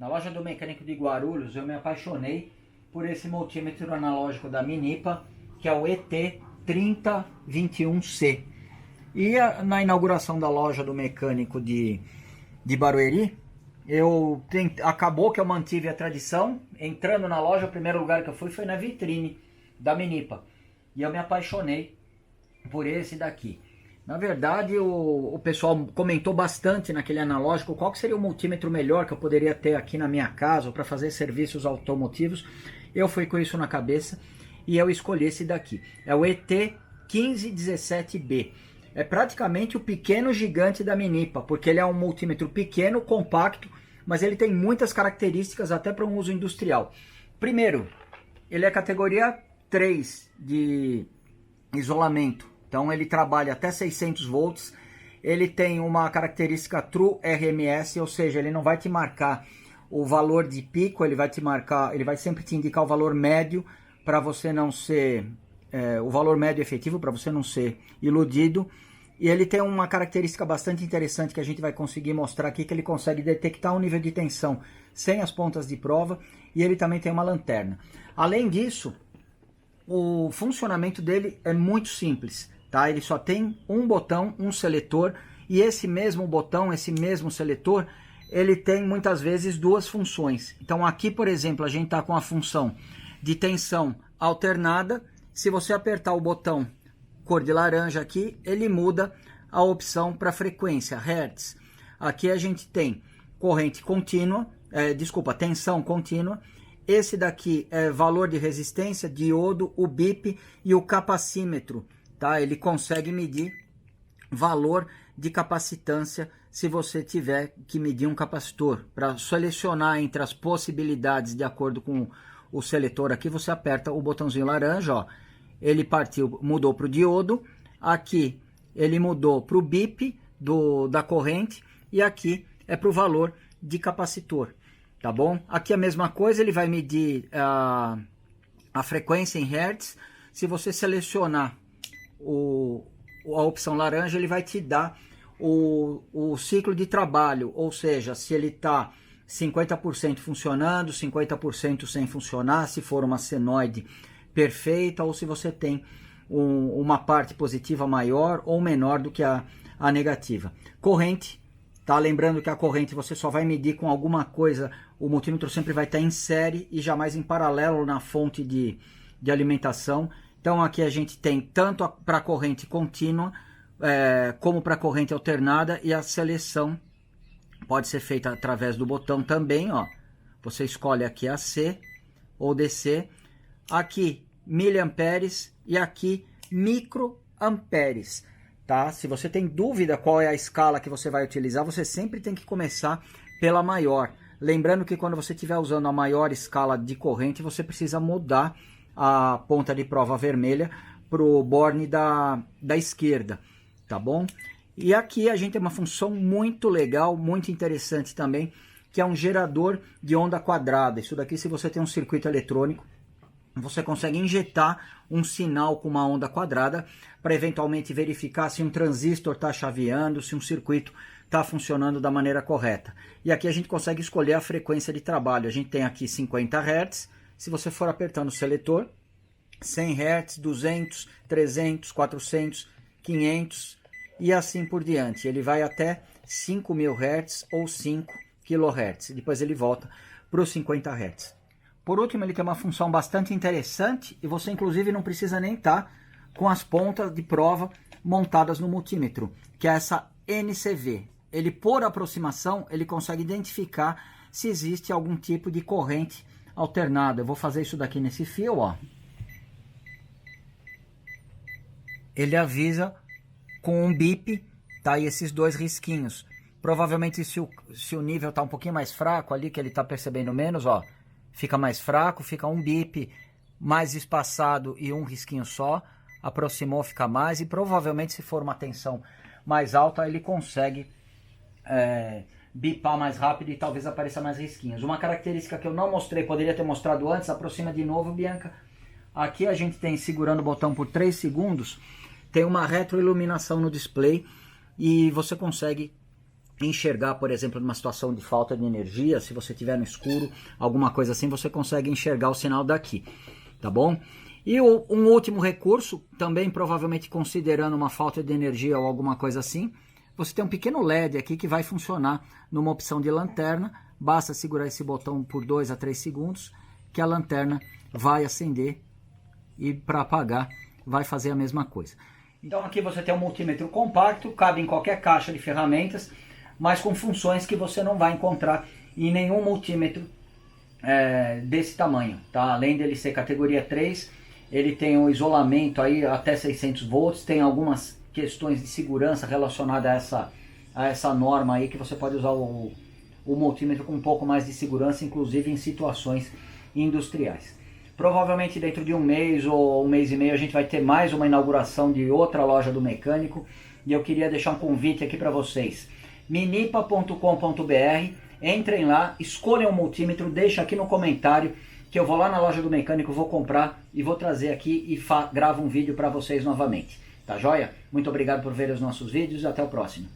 Na loja do mecânico de Guarulhos eu me apaixonei por esse multímetro analógico da Minipa, que é o ET3021C. E na inauguração da loja do mecânico de Barueri, acabou que eu mantive a tradição. Entrando na loja, o primeiro lugar que eu fui foi na vitrine da Minipa. E eu me apaixonei por esse daqui. Na verdade, o pessoal comentou bastante naquele analógico qual que seria o multímetro melhor que eu poderia ter aqui na minha casa para fazer serviços automotivos. Eu fui com isso na cabeça e eu escolhi esse daqui. É o ET1517B. É praticamente o pequeno gigante da Minipa, porque ele é um multímetro pequeno, compacto, mas ele tem muitas características até para um uso industrial. Primeiro, ele é categoria 3 de isolamento. Então ele trabalha até 600 volts, ele tem uma característica True RMS, ou seja, ele não vai te marcar o valor de pico, ele vai sempre te indicar o valor médio para você não ser, o valor médio efetivo para você não ser iludido. E ele tem uma característica bastante interessante que a gente vai conseguir mostrar aqui, que ele consegue detectar o nível de tensão sem as pontas de prova, e ele também tem uma lanterna. Além disso, o funcionamento dele é muito simples. Tá? Ele só tem um botão, um seletor, e esse mesmo botão, esse mesmo seletor, ele tem muitas vezes duas funções. Então aqui, por exemplo, a gente está com a função de tensão alternada. Se você apertar o botão cor de laranja aqui, ele muda a opção para frequência, Hertz. Aqui a gente tem corrente contínua, tensão contínua. Esse daqui é valor de resistência, diodo, o bip e o capacímetro. Tá? Ele consegue medir valor de capacitância se você tiver que medir um capacitor. Para selecionar entre as possibilidades de acordo com o seletor aqui, você aperta o botãozinho laranja, ó. Ele mudou para o diodo, aqui ele mudou para o bip da corrente e aqui é para o valor de capacitor, tá bom? Aqui a mesma coisa, ele vai medir a frequência em Hertz. Se você selecionar a opção laranja, ele vai te dar o ciclo de trabalho, ou seja, se ele está 50% funcionando, 50% sem funcionar, se for uma senoide perfeita, ou se você tem uma parte positiva maior ou menor do que a negativa. Corrente, tá? Lembrando que a corrente você só vai medir com alguma coisa, o multímetro sempre vai estar em série e jamais em paralelo na fonte de alimentação. Então aqui a gente tem tanto para corrente contínua como para corrente alternada, e a seleção pode ser feita através do botão também, ó. Você escolhe aqui AC ou DC, aqui miliamperes e aqui microamperes, tá? Se você tem dúvida qual é a escala que você vai utilizar, você sempre tem que começar pela maior. Lembrando que quando você estiver usando a maior escala de corrente, você precisa mudar a ponta de prova vermelha para o borne da esquerda, tá bom? E aqui a gente tem uma função muito legal, muito interessante também, que é um gerador de onda quadrada. Isso daqui, se você tem um circuito eletrônico, você consegue injetar um sinal com uma onda quadrada para eventualmente verificar se um transistor está chaveando, se um circuito está funcionando da maneira correta. E aqui a gente consegue escolher a frequência de trabalho. A gente tem aqui 50 Hz. Se você for apertando o seletor, 100 Hz, 200, 300, 400, 500 e assim por diante. Ele vai até 5.000 Hz ou 5 kHz. Depois ele volta para os 50 Hz. Por último, ele tem uma função bastante interessante e você inclusive não precisa nem estar com as pontas de prova montadas no multímetro, que é essa NCV. Ele, por aproximação, ele consegue identificar se existe algum tipo de corrente alternada. Eu vou fazer isso daqui nesse fio, ó. Ele avisa com um bip, tá? E esses dois risquinhos. Provavelmente se o nível está um pouquinho mais fraco ali, que ele está percebendo menos, ó, fica mais fraco, fica um bip mais espaçado e um risquinho só. Aproximou, fica mais, e provavelmente se for uma tensão mais alta, ele consegue bipar mais rápido e talvez apareça mais risquinhos. Uma característica que eu não mostrei, poderia ter mostrado antes, aproxima de novo, Bianca. Aqui a gente tem, segurando o botão por 3 segundos, tem uma retroiluminação no display e você consegue enxergar, por exemplo, numa situação de falta de energia, se você estiver no escuro, alguma coisa assim, você consegue enxergar o sinal daqui, tá bom? E um último recurso, também provavelmente considerando uma falta de energia ou alguma coisa assim, você tem um pequeno LED aqui que vai funcionar numa opção de lanterna, basta segurar esse botão por 2 a 3 segundos, que a lanterna vai acender e para apagar vai fazer a mesma coisa. Então aqui você tem um multímetro compacto, cabe em qualquer caixa de ferramentas, mas com funções que você não vai encontrar em nenhum multímetro desse tamanho, tá? Além dele ser categoria 3, ele tem um isolamento aí até 600 volts, tem algumas questões de segurança relacionadas a essa norma aí, que você pode usar o multímetro com um pouco mais de segurança, inclusive em situações industriais. Provavelmente dentro de um mês ou um mês e meio a gente vai ter mais uma inauguração de outra loja do mecânico, e eu queria deixar um convite aqui para vocês. Minipa.com.br, entrem lá, escolham um multímetro, deixa aqui no comentário que eu vou lá na loja do mecânico, vou comprar e vou trazer aqui e gravo um vídeo para vocês novamente. Tá joia? Muito obrigado por ver os nossos vídeos e até o próximo.